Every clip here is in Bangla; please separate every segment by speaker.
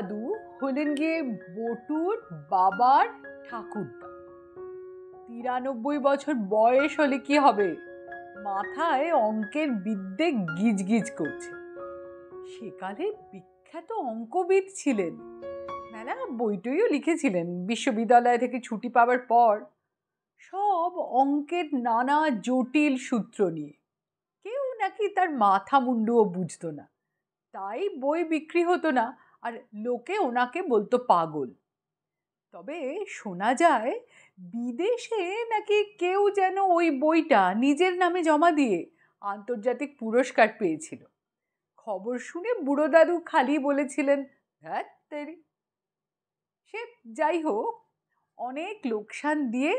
Speaker 1: দাদু হলেন গিয়ে বটুর বাবার ঠাকুরদা। 93 বছর বয়স হলে কি হবে, মাথায় অঙ্কের বিদ্যে গিজগিজ করছে। সেকালে বিখ্যাত অঙ্কবিদ ছিলেন, মেলা বইটইও লিখেছিলেন। বিশ্ববিদ্যালয় থেকে ছুটি পাবার পর সব অঙ্কের নানা জটিল সূত্র নিয়ে। কেউ নাকি তার মাথা মুন্ডুও বুঝতো না, তাই বই বিক্রি হতো না, আর লোকে ওনাকে বলতো পাগল। তবে শোনা যায় বিদেশে নাকি কেউ যেন ওই বইটা নিজের নামে জমা দিয়ে আন্তর্জাতিক পুরস্কার পেয়েছিল। খবর শুনে বুড়ো দাদু খালি বলেছিলেন, ধ্যাৎ তেরি। সে যাই হোক, অনেক লোকসান দিয়ে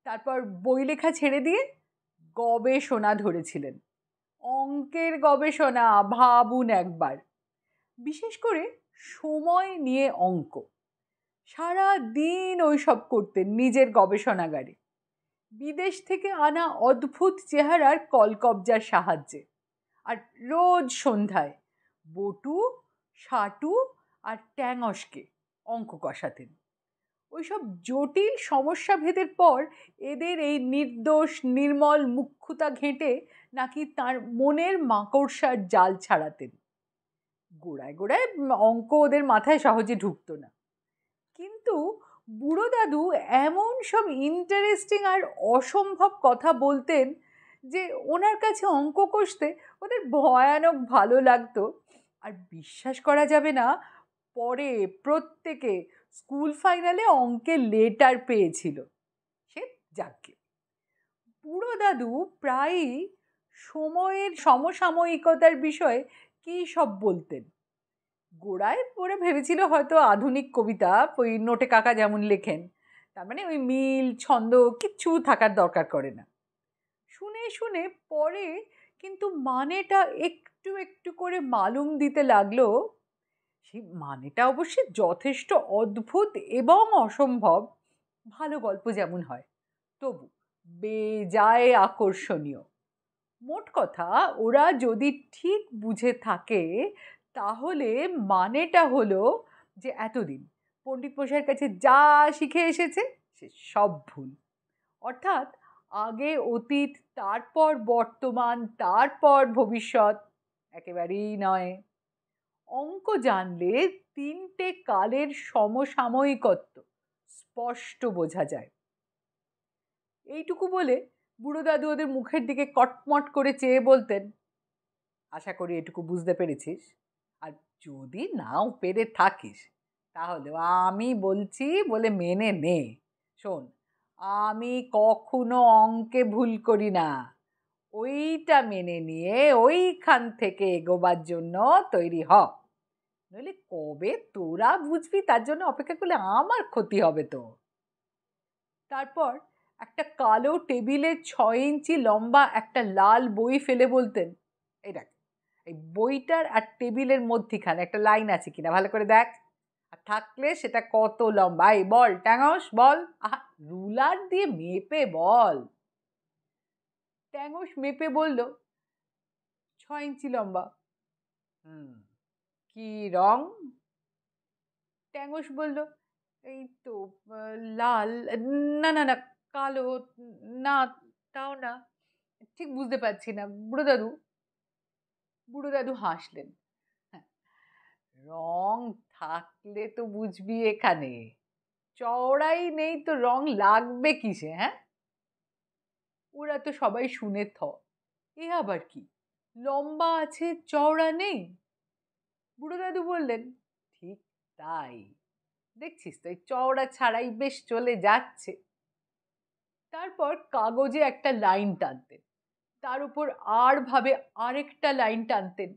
Speaker 1: তারপর বই লেখা ছেড়ে দিয়ে গবেষণা ধরেছিলেন। অঙ্কের গবেষণা, ভাবুন একবার। বিশেষ করে সময় নিয়ে অঙ্ক। সারা দিন ওইসব করতেন নিজের গবেষণাগারে, বিদেশ থেকে আনা অদ্ভুত চেহারার কলকবজার সাহায্যে। আর রোজ সন্ধ্যায় বটু, সাটু আর ট্যাঙসকে অঙ্ক কষাতেন। ওইসব জটিল সমস্যা ভেদের পর এদের এই নির্দোষ নির্মল মুখ্যতা ঘেঁটে নাকি তার মনের মাকড়সার জাল ছাড়াতেন। গোড়ায় গোড়ায় অঙ্ক ওদের মাথায় সহজে ঢুকতো না, কিন্তু বুড়ো দাদু এমন সব ইন্টারেস্টিং আর অসম্ভব কথা বলতেন যে ওনার কাছে অঙ্ক কষতে ওদের ভয়ানক ভালো লাগতো। আর বিশ্বাস করা যাবে না, পরে প্রত্যেকে স্কুল ফাইনালে অঙ্কের লেটার পেয়েছিল। সে যাকে, বুড়ো দাদু প্রায়ই সময়ের সমসাময়িকতার বিষয়ে কী সব বলতেন। গোড়ায় পড়ে ভেবেছিল হয়তো আধুনিক কবিতা, ওই নোটে কাকা যেমন লেখেন, তার মানে ওই মিল ছন্দ কিচ্ছু থাকার দরকার করে না। শুনে শুনে পরে কিন্তু মানেটা একটু একটু করে মালুম দিতে লাগলো। সেই মানেটা অবশ্যই যথেষ্ট অদ্ভুত এবং অসম্ভব, ভালো গল্প যেমন হয়, তবু বেজায় আকর্ষণীয়। মোট কথা, ওরা যদি ঠিক বুঝে থাকে তাহলে মানেটা হলো যে এতদিন পণ্ডিত মশাইয়ের কাছে যা শিখে এসেছে সে সব ভুল। অর্থাৎ আগে অতীত, তারপর বর্তমান, তারপর ভবিষ্যৎ একেবারেই নয়। অঙ্ক জানলে তিনটে কালের সমসাময়িকত্ব স্পষ্ট বোঝা যায়। এইটুকু বলে বুড়ো দাদু ওদের মুখের দিকে কটমট করে চেয়ে বলতেন, আশা করি এটুকু বুঝতে পেরেছিস, আর যদি নাও পেরে থাকিস তাহলে আমি বলছি বলে মেনে নে। শোন, আমি কখনো অঙ্কে ভুল করি না, ওইটা মেনে নিয়ে ওইখান থেকে এগোবার জন্য তৈরি হ, নইলে কবে তোরা বুঝবি তার জন্য অপেক্ষা করলে আমার ক্ষতি হবে তো। তারপর একটা কালো টেবিলে 6 ইঞ্চি লম্বা একটা লাল বই ফেলে বলতেন, এই দেখ, এই বইটার আর টেবিলের মধ্যিখানে একটা লাইন আছে কিনা ভালো করে দেখ, আর থাকলে সেটা কত লম্বা, এই বল ট্যাঙস বল, আহা রুলার দিয়ে মেপে বল। ট্যাঙস মেপে বলল, 6 ইঞ্চি লম্বা। কি রং? ট্যাঙস বলল, এই তো লাল, না না না কালো, না তাও না, ঠিক বুঝতে পারছি না। বুড়ো দাদু হাসলেন, হ্যাঁ, রং থাকলে তো বুঝবি এখানে, চওড়াই নেই তো রং লাগবে কিসে? হ্যাঁ, ওরা তো সবাই শুনে এ আবার কি, লম্বা আছে চওড়া নেই? বুড়ো দাদু বললেন, ঠিক তাই, দেখছিস তো এই চওড়া ছাড়াই বেশ চলে যাচ্ছে। তারপর কাগজে একটা লাইন টানতেন, তার উপর আর ভাবে আরেকটা লাইন টানতেন,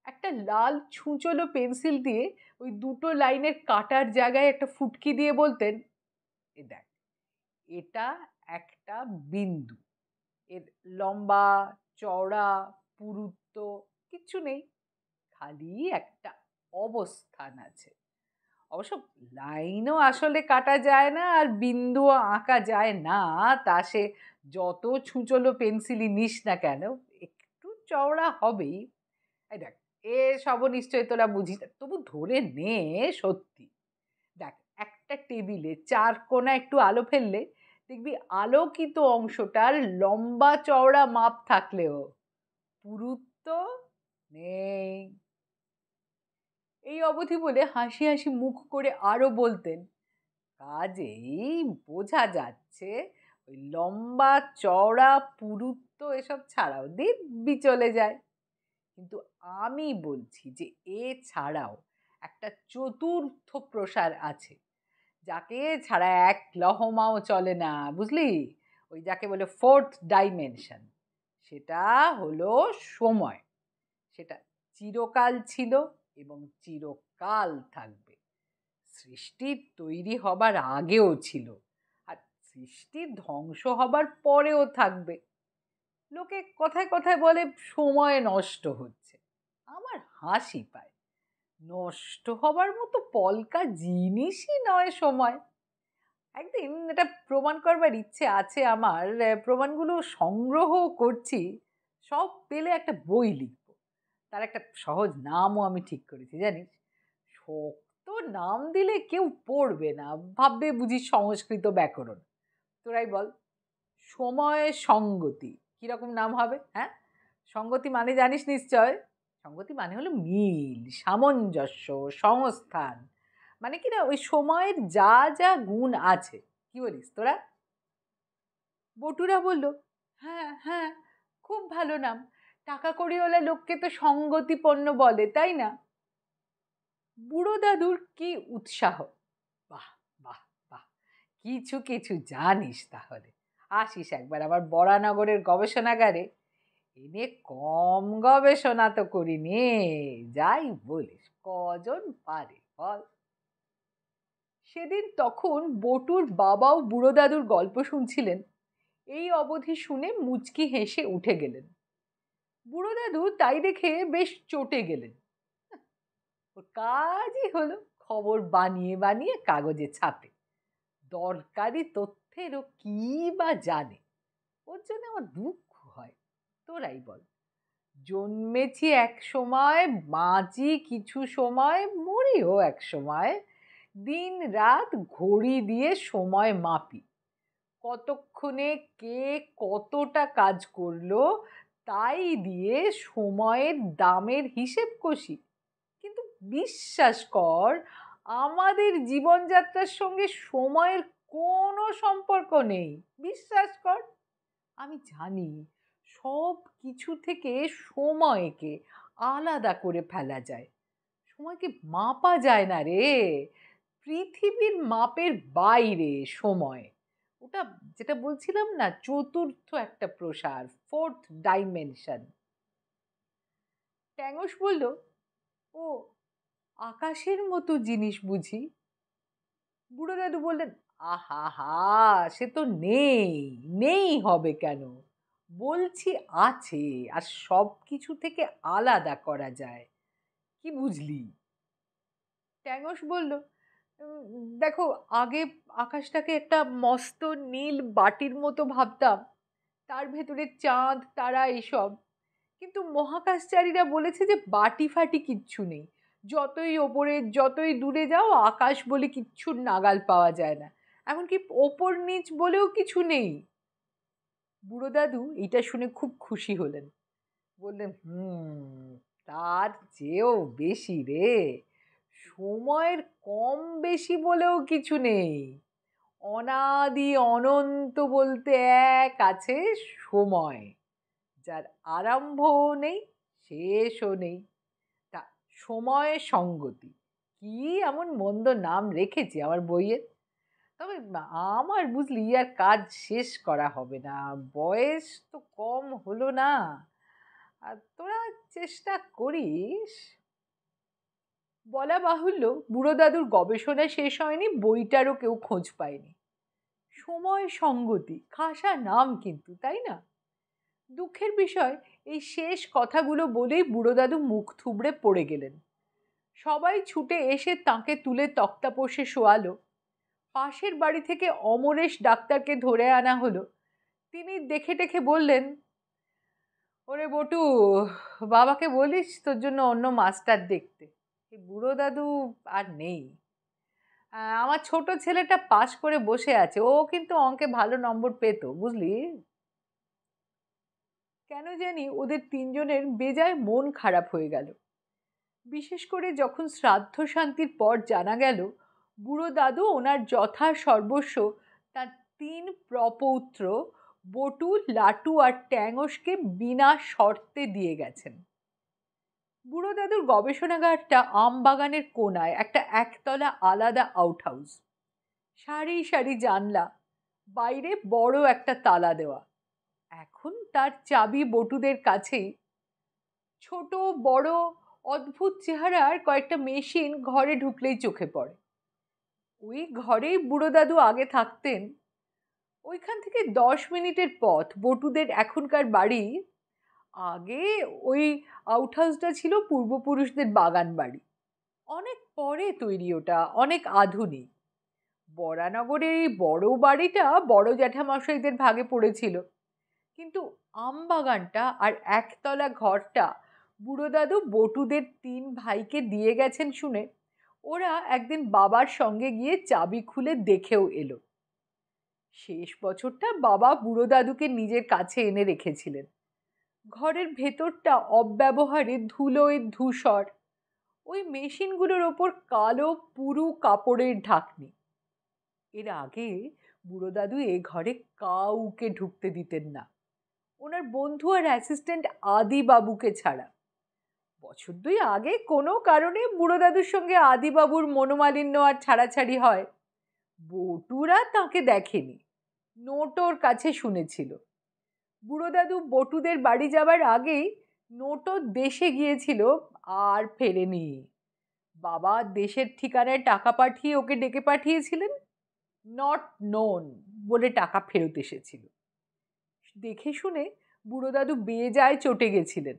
Speaker 1: একটা লাল ছুঁচলো পেন্সিল দিয়ে ওই দুটো লাইনের কাটার জায়গায় একটা ফুটকি দিয়ে বলতেন, এ দেখ, এটা একটা বিন্দু, এর লম্বা চওড়া পুরুত্ব কিচ্ছু নেই, খালি একটা অবস্থান আছে। অবশ্য লাইনও আসলে কাটা যায় না আর বিন্দুও আঁকা যায় না, তা সে যত ছুঁচলো পেন্সিলই নিস না কেন একটু চওড়া হবেই। এই দেখ, এসবও নিশ্চয়ই তোরা বুঝিস না। তবু ধরে নে সত্যি। দেখ, একটা টেবিলে 4 কোণা একটু আলো ফেললে দেখবি আলোকিত অংশটার লম্বা চওড়া মাপ থাকলেও পুরুত্ব নেই। এই অবধি বলে হাসি হাসি মুখ করে আরো বলতেন, কাজেই বোঝা যাচ্ছে ওই লম্বা চওড়া পুরুত্ব এসব ছাড়াও দিব্যি চলে যায়। কিন্তু আমি বলছি যে এছাড়াও একটা চতুর্থ প্রসার আছে, যাকে ছাড়া এক লহমাও চলে না, বুঝলি? ওই যাকে বলে ফোর্থ ডাইমেনশন। সেটা হলো সময়। সেটা চিরকাল ছিল এবং চিরকাল থাকবে। সৃষ্টির তৈরি হবার আগেও ছিল, আর সৃষ্টির ধ্বংস হবার পরেও থাকবে। লোকে কথায় কথায় বলে সময় নষ্ট হচ্ছে। আমার হাসি পায়। নষ্ট হবার মতো পলকা জিনিসই নয় সময়। একদিন এটা প্রমাণ করবার ইচ্ছে আছে আমার। প্রমাণগুলো সংগ্রহ করছি। সব পেলে একটা বই লিখব। তার একটা সহজ নামও আমি ঠিক করেছি, জানিস? শক্ত নাম দিলে কেউ পড়বে না, ভাববে বুঝি সংস্কৃত ব্যাকরণ। তোরাই বল, সময় সঙ্গতি কিরকম নাম হবে? হ্যাঁ, সঙ্গতি মানে জানিস নিশ্চয়। সঙ্গতি মানে হলো মিল, সামঞ্জস্য, সংস্থান। মানে কি না, ওই সময়ের যা যা গুণ আছে। কি বলিস তোরা? বটুরা বলল, হ্যাঁ হ্যাঁ, খুব ভালো নাম। টাকা কড়িওয়ালা লোককে তো সঙ্গতিপন্ন বলে, তাই না? বুড়ো দাদুর কি উৎসাহ! বাহ বাহ বাহ, কিছু কিছু জানিস তাহলে। আসিস একবার আবার বরানগরের গবেষণাগারে। এনে কম গবেষণা তো করিনি। যাই বলিস, কজন পারে বল? সেদিন তখন বটুর বাবাও বুড়ো দাদুর গল্প শুনছিলেন। এই অবধি শুনে মুচকি হেসে উঠে গেলেন। বুড়ো দাদু তাই দেখে বেশ চটে গেলেন। ওর কাজই হলো খবর বানিয়ে বানিয়ে কাগজে ছাপে। দরকারি তথ্যেরও কি বা জানে। ওর জন্য আমার দুঃখ হয়। তোরাই বল, জন্মেছি এক সময়, বাঁচি কিছু সময়, মরিও এক সময়। দিন রাত ঘড়ি দিয়ে সময় মাপি। কতক্ষণে কে কতটা কাজ করলো তাই দিয়ে সময়ের দামের হিসেব কষি। কিন্তু বিশ্বাস কর, আমাদের জীবনযাত্রার সঙ্গে সময়ের কোনো সম্পর্ক নেই। বিশ্বাস কর। আমি জানি সব কিছু থেকে সময়কে আলাদা করে ফেলা যায়। সময়কে মাপা যায় না রে। পৃথিবীর মাপের বাইরে সময়। ওটা যেটা বলছিলাম না, চতুর্থ একটা প্রসার, ফোর্থ ডাইমেনশন। ট্যাঙ্গস বলল, ও আকাশের মতো জিনিস বুঝি? বুড়ো দাদু বললেন, আহা হা, সে তো নেই। নেই হবে কেন? বলছি আছে, আর সব কিছু থেকে আলাদা করা যায়। কি বুঝলি? ট্যাঙ্গস বলল, দেখো, আগে আকাশটাকে একটা মস্ত নীল বাটির মতো ভাবতাম, তার ভেতরে চাঁদ তারা এইসব। কিন্তু মহাকাশচারীরা বলেছে যে বাটি ফাটি কিচ্ছু নেই। যতই ওপরে যতই দূরে যাও, আকাশ বলে কিচ্ছুর নাগাল পাওয়া যায় না। এমনকি ওপর নিচ বলেও কিছু নেই। বুড়ো দাদু এটা শুনে খুব খুশি হলেন। বললেন, তার চেয়েও বেশি রে। সময়ের কম বেশি বলেও কিছু নেই। অনাদি অনন্ত বলতে এক আছে সময়, যার আরম্ভও নেই শেষও নেই। তা সময় সঙ্গতি কি এমন মন্দ নাম রেখেছি আমার বইয়ের। তবে আমার বুঝলি আর কাজ শেষ করা হবে না, বয়স তো কম হলো না। আর তোরা চেষ্টা করিস। বলা বাহুল্য, বুড়ো দাদুর গবেষণা শেষ হয়নি, বইটারও কেউ খোঁজ পায়নি। সময় সঙ্গতি, খাসা নাম কিন্তু, তাই না? দুঃখের বিষয়, এই শেষ কথাগুলো বলেই বুড়ো দাদু মুখ থুবড়ে পড়ে গেলেন। সবাই ছুটে এসে তাকে তুলে তক্তাপোষে শোয়ালো। পাশের বাড়ি থেকে অমরেশ ডাক্তারকে ধরে আনা হলো। তিনি দেখে টেখে বললেন, ওরে বটু, বাবাকে বলিস তোর জন্য অন্য মাস্টার দেখতে। এই বুড়ো দাদু আর নেই। আমার ছোট ছেলেটা পাশ করে বসে আছে, ও কিন্তু অঙ্কে ভালো নম্বর পেতো, বুঝলি। কেন জানি ওদের তিনজনের বেজায় মন খারাপ হয়ে গেল, বিশেষ করে যখন শ্রাদ্ধ শান্তির পর জানা গেল বুড়ো দাদু ওনার যথা সর্বস্ব তার তিন প্রপৌত্র বটু, লাটু আর ট্যাঙ্গসকে বিনা শর্তে দিয়ে গেছেন। বুড়ো দাদুর গবেষণাগারটা আম বাগানের কোনায়, একটা একতলা আলাদা আউটহাউস, সারি সারি জানলা, বাইরে বড় একটা তালা দেওয়া। এখন তার চাবি বটুদের কাছেই। ছোট বড় অদ্ভুত চেহারার কয়েকটা মেশিন ঘরে ঢুকলেই চোখে পড়ে। ওই ঘরেই বুড়ো দাদু আগে থাকতেন। ওইখান থেকে 10 মিনিটের পথ বটুদের এখনকার বাড়ি। আগে ওই আউটহাউসটা ছিল পূর্বপুরুষদের বাগান বাড়ি। অনেক পরে তৈরি ওটা, অনেক আধুনিক। বরানগরের এই বড় বাড়িটা বড় জ্যাঠামশাইদের ভাগে পড়েছিল, কিন্তু আম বাগানটা আর একতলা ঘরটা বুড়ো দাদু বটুদের তিন ভাইকে দিয়ে গেছেন শুনে ওরা একদিন বাবার সঙ্গে গিয়ে চাবি খুলে দেখেও এলো। শেষ বছরটা বাবা বুড়ো দাদুকে নিজের কাছে এনে রেখেছিলেন। ঘরের ভেতরটা অব্যবহারে ধুলোয় ধূসর, ওই মেশিনগুলোর ওপর কালো পুরু কাপড়ের ঢাকনি। এর আগে বুড়ো দাদু এ ঘরে কাউকে ঢুকতে দিতেন না, ওনার বন্ধু আর অ্যাসিস্ট্যান্ট আদি বাবুকে ছাড়া। বছর দুই আগে কোনো কারণে বুড়ো দাদুর সঙ্গে আদি বাবুর মনোমালিন্য আর ছাড়াছাড়ি হয়। বটুরা তাকে দেখেনি, নোটোর কাছে শুনেছিল। বুড়ো দাদু বটুদের বাড়ি যাবার আগেই নোটো দেশে গিয়েছিল, আর ফেরেনি। বাবা দেশের ঠিকানায় টাকা পাঠিয়ে ওকে ডেকে পাঠিয়েছিলেন, নট নোন বলে টাকা ফেরত এসেছিল। দেখে শুনে বুড়ো দাদু বেজায় চটে গেছিলেন,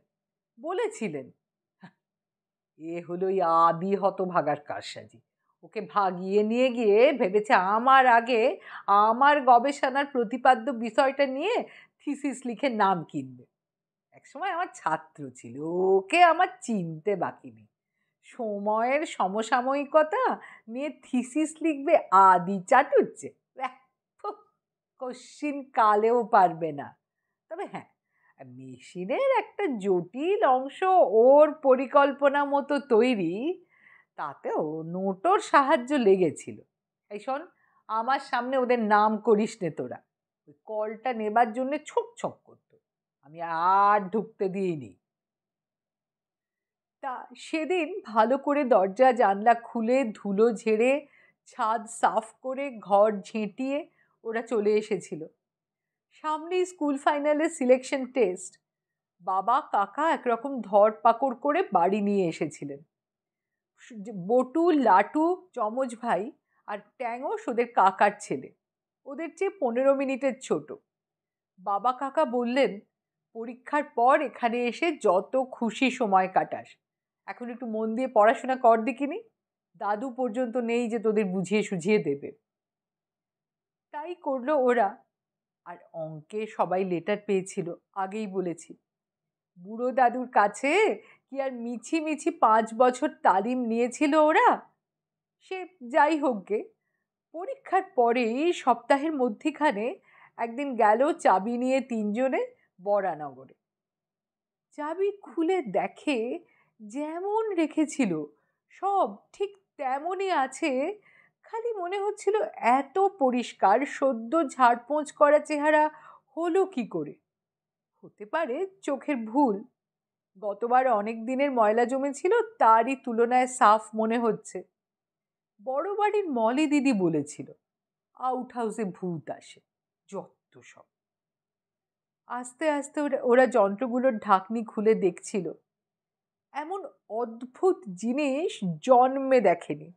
Speaker 1: বলেছিলেন, এ হলো ওই আদি হতভাগার কারসাজি। ওকে ভাগিয়ে নিয়ে গিয়ে ভেবেছে আমার আগে আমার গবেষণার প্রতিপাদ্য বিষয়টা নিয়ে থিসিস লিখে নাম কিনবে। একসময় আমার ছাত্র ছিল, ওকে আমার চিনতে বাকি নেই। সময়ের সমসাময়িকতা নিয়ে থিসিস লিখবে আদি চাটুজ্জে, কশ্চিন কালেও পারবে না। তবে হ্যাঁ, মেশিনের একটা জটিল অংশ ওর পরিকল্পনা মতো তৈরি, তাতেও নোটোর সাহায্য লেগেছিল। এই শোন, আমার সামনে ওদের নাম করিস নে তোরা। ওই কলটা নেবার জন্য ছোক ছোক করতো, আমি আর ঢুকতে দিইনি। তা সেদিন ভালো করে দরজা জানলা খুলে ধুলো ঝেড়ে ছাদ সাফ করে ঘর ঝেঁটিয়ে ওরা চলে এসেছিল। সামনেই স্কুল ফাইনালের সিলেকশন টেস্ট। বাবা কাকা একরকম ধরপাকড় করে বাড়ি নিয়ে এসেছিলেন। বটু, লাটু যমজ ভাই আর ট্যাংস ওদের কাকার ছেলে, ওদের চেয়ে 15 মিনিটের ছোট। বাবা কাকা বললেন, পরীক্ষার পর এখানে এসে যত খুশি সময় কাটাস, এখন একটু মন দিয়ে পড়াশোনা কর দেখিনি। দাদু পর্যন্ত নেই যে তোদের বুঝিয়ে সুঝিয়ে দেবে। তাই করলো ওরা। আর অঙ্কে সবাই লেটার পেয়েছিল, আগেই বলেছি। বুড়ো দাদুর কাছে কি আর মিছি মিছি 5 বছর তালিম নিয়েছিল ওরা? সে যাই হোক গে, পরীক্ষার পরেই সপ্তাহের মধ্যিখানে একদিন গেল চাবি নিয়ে তিনজনে বরানগরে। চাবি খুলে দেখে যেমন রেখেছিল সব ঠিক তেমনই আছে, খালি মনে হচ্ছিল এত পরিষ্কার সদ্য ঝাড়পোঁছ করা চেহারা হলো কি করে। হতে পারে চোখের ভুল, গতবার অনেক দিনের ময়লা জমেছিল, তারই তুলনায় সাফ মনে হচ্ছে। বড় বাড়ির মলি দিদি বলেছিল আউট হাউসে ভূত আসে, যত সব। আস্তে আস্তে ওরা যন্ত্রগুলোর ঢাকনি খুলে দেখছিল। এমন অদ্ভুত জিনিস জন্মে দেখেনি।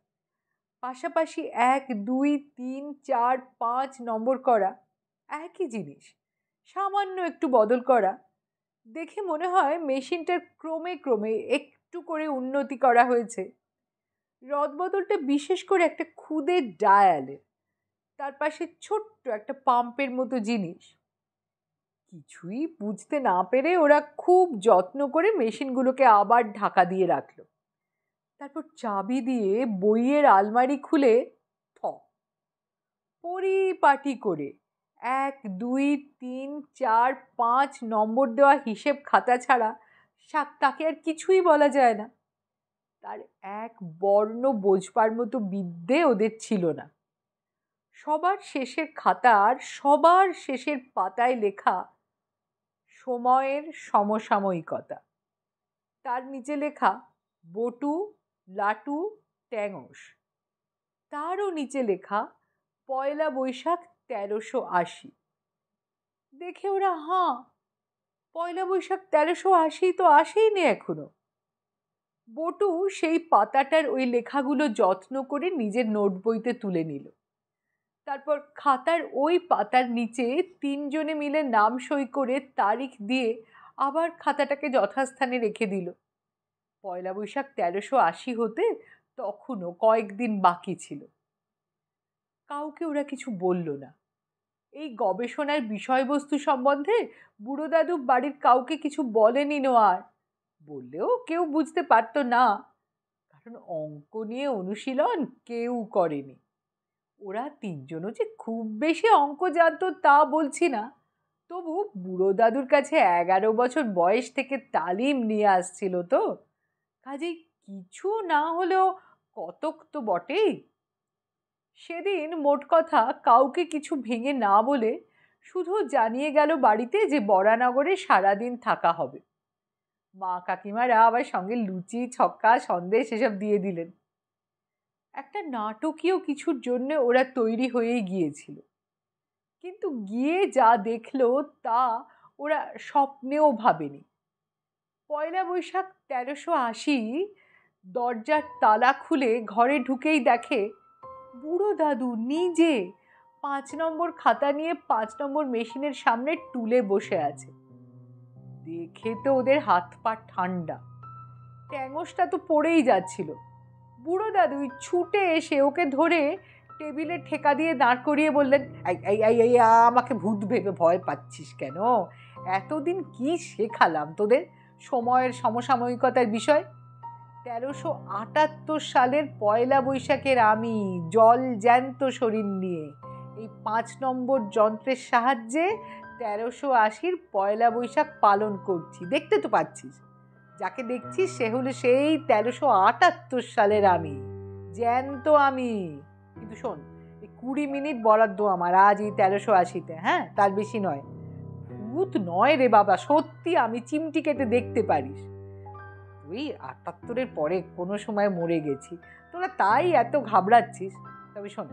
Speaker 1: পাশাপাশি 1 2 3 4 5 নম্বর করা, একই জিনিস সামান্য একটু বদল করা। দেখে মনে হয় মেশিনটার ক্রমে ক্রমে একটু করে উন্নতি করা হয়েছে। রদবদলটা বিশেষ করে একটা খুদে ডায়ালের, তার পাশে ছোট্ট একটা পাম্পের মতো জিনিস। কিছুই বুঝতে না পেরে ওরা খুব যত্ন করে মেশিনগুলোকে আবার ঢাকা দিয়ে রাখলো। তারপর চাবি দিয়ে বইয়ের আলমারি খুলে থ পরিপাটি করে 1 2 3 4 5 নম্বর দেওয়া হিসেব খাতা ছাড়া তাকে আর কিছুই বলা যায় না। তার এক বর্ণ বোঝবার মতো বিদ্যে ওদের ছিল না। সবার শেষের খাতার সবার শেষের পাতায় লেখা সময়ের সমসাময়িকতা, তার নিচে লেখা বটু, লাটু, ট্যাঙস, তারও নিচে লেখা পয়লা বৈশাখ 1380। দেখে ওরা হাঁ, পয়লা বৈশাখ 1380 তো আসেইনি এখনো। বটু সেই পাতাটার ওই লেখাগুলো যত্ন করে নিজের নোট বইতে তুলে নিল। তারপর খাতার ওই পাতার নিচে 3 জনে মিলে নাম সই করে তারিখ দিয়ে আবার খাতাটাকে যথাস্থানে রেখে দিল। পয়লা বৈশাখ 1380 হতে তখনও কয়েকদিন বাকি ছিল। কাউকে ওরা কিছু বলল না। এই গবেষণার বিষয়বস্তু সম্বন্ধে বুড়ো দাদু বাড়ির কাউকে কিছু বলেনি আর, বললেও কেউ বুঝতে পারত না, কারণ অঙ্ক নিয়ে অনুশীলন কেউ করেনি। ওরা 3 জনও যে খুব বেশি অঙ্ক জানতো তা বলছি না, তবু বুড়ো দাদুর কাছে 11 বছর বয়স থেকে তালিম নিয়ে আসছিল তো, কাজেই কিছু না হলেও কতক তো বটেই। সেদিন মোট কথা কাউকে কিছু ভেঙে না বলে শুধু জানিয়ে গেল বাড়িতে যে বরানগরে সারাদিন থাকা হবে। মা কাকিমারা আবার সঙ্গে লুচি, ছক্কা, সন্দেশ এসব দিয়ে দিলেন। একটা নাটকীয় কিছুর জন্য ওরা তৈরি হয়েই গিয়েছিল, কিন্তু গিয়ে যা দেখলো তা ওরা স্বপ্নেও ভাবেনি। পয়লা বৈশাখ 1380 দরজার তালা খুলে ঘরে ঢুকেই দেখে বুড়ো দাদু নিজে 5 নম্বর খাতা নিয়ে 5 নম্বর মেশিনের সামনে টুলে বসে আছে। দেখে তো ওদের হাত পা ঠান্ডা। ট্যাঙসটা তো পড়েই যাচ্ছিল। বুড়ো দাদু ছুটে এসে ওকে ধরে টেবিলে ঠেকা দিয়ে দাঁড় করিয়ে বললেন, এই আমাকে ভূত ভেবে ভয় পাচ্ছিস কেন? এতদিন কি শেখালাম তোদের সময়ের সমসাময়িকতার বিষয়? 1378 সালের পয়লা বৈশাখের আমি জল জ্যান্ত শরীর নিয়ে এই 5 নম্বর যন্ত্রের সাহায্যে 1380 পয়লা বৈশাখ পালন করছি, দেখতে তো পাচ্ছিস। যাকে দেখছিস সে হলো সেই 1378 সালের আমি, জ্যান্ত আমি। কিন্তু শোন, এই 20 মিনিট বরাদ্দ আমার আজ এই 1380-তে, হ্যাঁ, তার বেশি নয়। ভূত নয় রে বাবা, সত্যি আমি চিমটি কেটে দেখতে পারিস। তুই 78-এর পরে কোনো সময় মরে গেছি, তোরা তাই এত ঘাবড়াচ্ছিস। তবে শোন,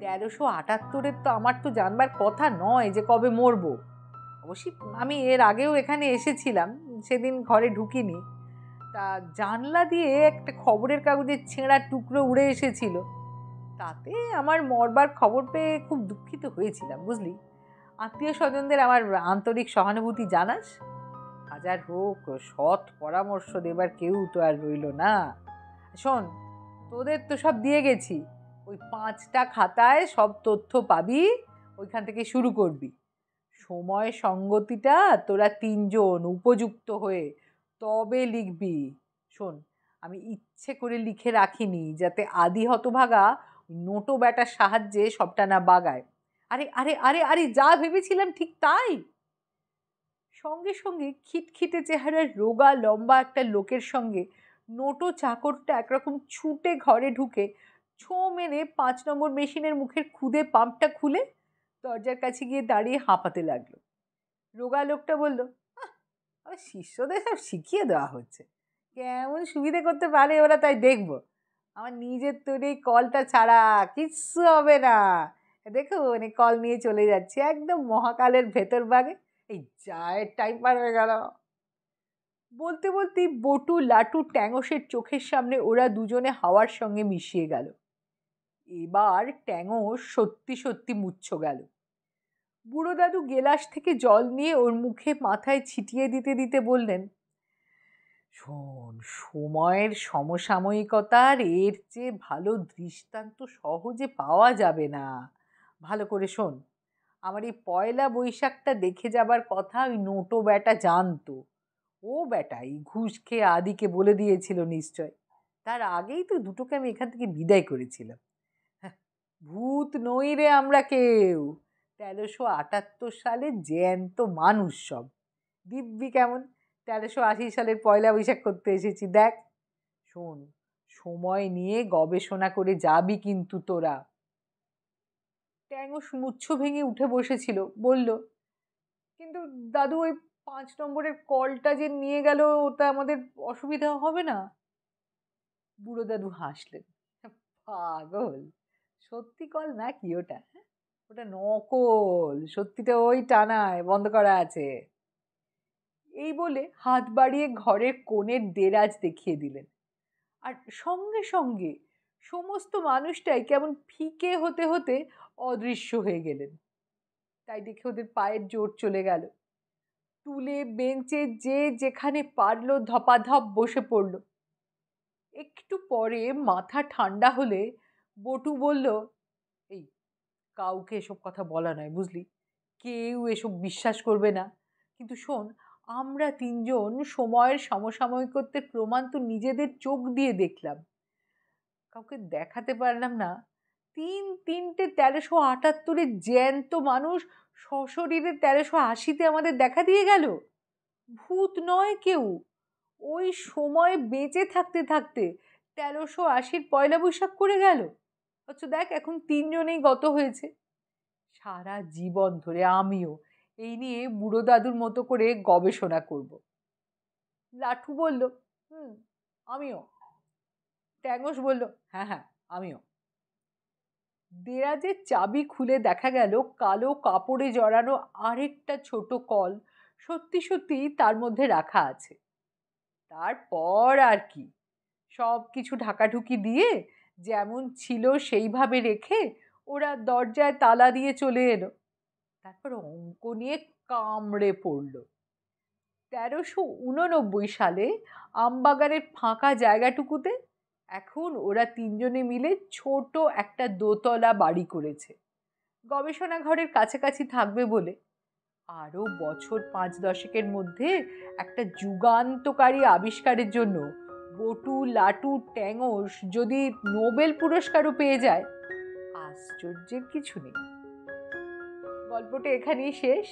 Speaker 1: 1378-এর তো আমার তো জানবার কথা নয় যে কবে মরবো। অবশ্যই আমি এর আগেও এখানে এসেছিলাম, সেদিন ঘরে ঢুকিনি। তা জানলা দিয়ে একটা খবরের কাগজের ছেঁড়া টুকরো উড়ে এসেছিল, তাতে আমার মরবার খবর পেয়ে খুব দুঃখিত হয়েছিলাম, বুঝলি। আত্মীয় স্বজনদের আমার আন্তরিক সহানুভূতি জানাস। হাজার হোক, সৎ পরামর্শ দেবার কেউ তো আর রইল না। শোন, তোদের তো সব দিয়ে গেছি, ওই 5টা খাতায় সব তথ্য পাবি, ওইখান থেকে শুরু করবি। সময় সঙ্গতিটা তোরা 3 জন উপযুক্ত হয়ে তবে লিখবি। শোন, আমি ইচ্ছে করে লিখে রাখিনি যাতে আদি হতভাগা নোটো ব্যাটার সাহায্যে সবটা না বাগায়। আরে আরে আরে আরে যা ভেবেছিলাম ঠিক তাই। সঙ্গে সঙ্গে খিটখিটে চেহারার রোগা লম্বা একটা লোকের সঙ্গে নোটো চাকরটা একরকম ছুটে ঘরে ঢুকে ছো মেরে 5 নম্বর মেশিনের মুখের খুদে পাম্পটা খুলে দরজার কাছে গিয়ে দাঁড়িয়ে হাঁপাতে লাগলো। রোগা লোকটা বলল, আমার শিষ্যদের সব শিখিয়ে দেওয়া হচ্ছে, কেমন সুবিধে করতে পারে ওরা তাই দেখবো। আমার নিজের তৈরি কলটা ছাড়া কিচ্ছু হবে না। দেখুন, এই কল নিয়ে চলে যাচ্ছে একদম মহাকালের ভেতর ভাগে। এই চায়ের টাইম পার হয়ে গেল। বলতে বলতে বটু, লাটু, ট্যাঙসের চোখের সামনে ওরা দুজনে হাওয়ার সঙ্গে মিশিয়ে গেল। এবার ট্যাঙস সত্যি সত্যি মুচ্ছ গেল। বুড়ো দাদু গেলাস থেকে জল নিয়ে ওর মুখে মাথায় ছিটিয়ে দিতে দিতে বললেন, শোন, সময়ের সমসাময়িকতার এর চেয়ে ভালো দৃষ্টান্ত সহজে পাওয়া যাবে না। ভালো করে শোন, আমার এই পয়লা বৈশাখটা দেখে যাবার কথা ওই নোটো ব্যাটা জানতো। ও ব্যাটা এই ঘুষ খেয়ে আদিকে বলে দিয়েছিল নিশ্চয়। তার আগেই তো দুটোকে আমি এখান থেকে বিদায় করেছিলাম। হ্যাঁ, ভূত নই রে আমরা কেউ। 1378 সালে জ্যান্ত মানুষ সব। দিব্যি কেমন 1380 সালের পয়লা বৈশাখ করতে এসেছি দেখ। শোন, সময় নিয়ে গবেষণা করে যাবি কিন্তু তোরা। ট্যাঙ্গস মুচ্ছ ভেঙে উঠে বসেছিল, বলল, কিন্তু দাদু ওই 5 নম্বরের কলটা যে নিয়ে গেল ওটা আমাদের অসুবিধা হবে না? বুড়ো দাদু হাসলেন। পাগল, সত্যি কল নাকি ওটা? ওটা নকল, সত্যিটা ওই টানায় বন্ধ করা আছে। এই বলে হাত বাড়িয়ে ঘরের কোণের দেরাজ দেখিয়ে দিলেন। আর সঙ্গে সঙ্গে সমস্ত মানুষটাই কেমন ফিকে হতে হতে অদৃশ্য হয়ে গেলেন। তাই দেখে ওদের পায়ের জোর চলে গেল। টুলে বেঞ্চে যে যেখানে পারলো ধপাধপ বসে পড়ল। একটু পরে মাথা ঠান্ডা হলে বটু বলল, এই কাউকে এসব কথা বলা নয় বুঝলি, কেউ এসব বিশ্বাস করবে না। কিন্তু শোন, আমরা তিনজন সময়ের সমসাময়িকত্বের প্রমাণ তো নিজেদের চোখ দিয়ে দেখলাম, কাউকে দেখাতে পারলাম না। তিনটে 1378-এর জ্যান্ত মানুষ সশরীরে 1380-তে আমাদের দেখা দিয়ে গেল। ভূত নয় কেউ, ওই সময়ে বেঁচে থাকতে থাকতে 1380-র পয়লা বৈশাখ করে গেল। অথচ দেখ এখন তিনজনেই গত হয়েছে। সারা জীবন ধরে আমিও এই নিয়ে বুড়ো দাদুর মতো করে গবেষণা করব। লাঠু বলল, আমিও। ট্যাঙ্গস বলল, হ্যাঁ হ্যাঁ আমিও। দেরাজের চাবি খুলে দেখা গেল কালো কাপড়ে জড়ানো আরেকটা ছোট কল সত্যি সত্যি তার মধ্যে রাখা আছে। তারপর আর কি, সব কিছু ঢাকাঢুকি দিয়ে যেমন ছিল সেইভাবে রেখে ওরা দরজায় তালা দিয়ে চলে এলো। তারপর অঙ্ক নিয়ে কামড়ে পড়ল। 1389 সালে আমবাগানের ফাঁকা জায়গাটুকুতে এখন ওরা তিনজনে মিলে ছোট একটা দোতলা বাড়ি করেছে, গবেষণাঘরের কাছাকাছি থাকবে বলে। আরও বছর 5-10 মধ্যে একটা যুগান্তকারী আবিষ্কারের জন্য বটু, লাটু, ট্যাঙ্গস যদি নোবেল পুরস্কারও পেয়ে যায়, আশ্চর্যের কিছু নেই। গল্পটা এখানেই শেষ।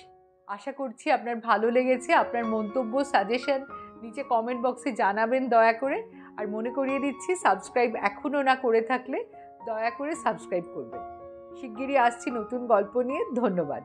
Speaker 1: আশা করছি আপনার ভালো লেগেছে। আপনার মন্তব্য, সাজেশন নিচে কমেন্ট বক্সে জানাবেন দয়া করে। আর মনে করিয়ে দিচ্ছি, সাবস্ক্রাইব এখনও না করে থাকলে দয়া করে সাবস্ক্রাইব করবেন। শিগগিরই আসছি নতুন গল্প নিয়ে। ধন্যবাদ।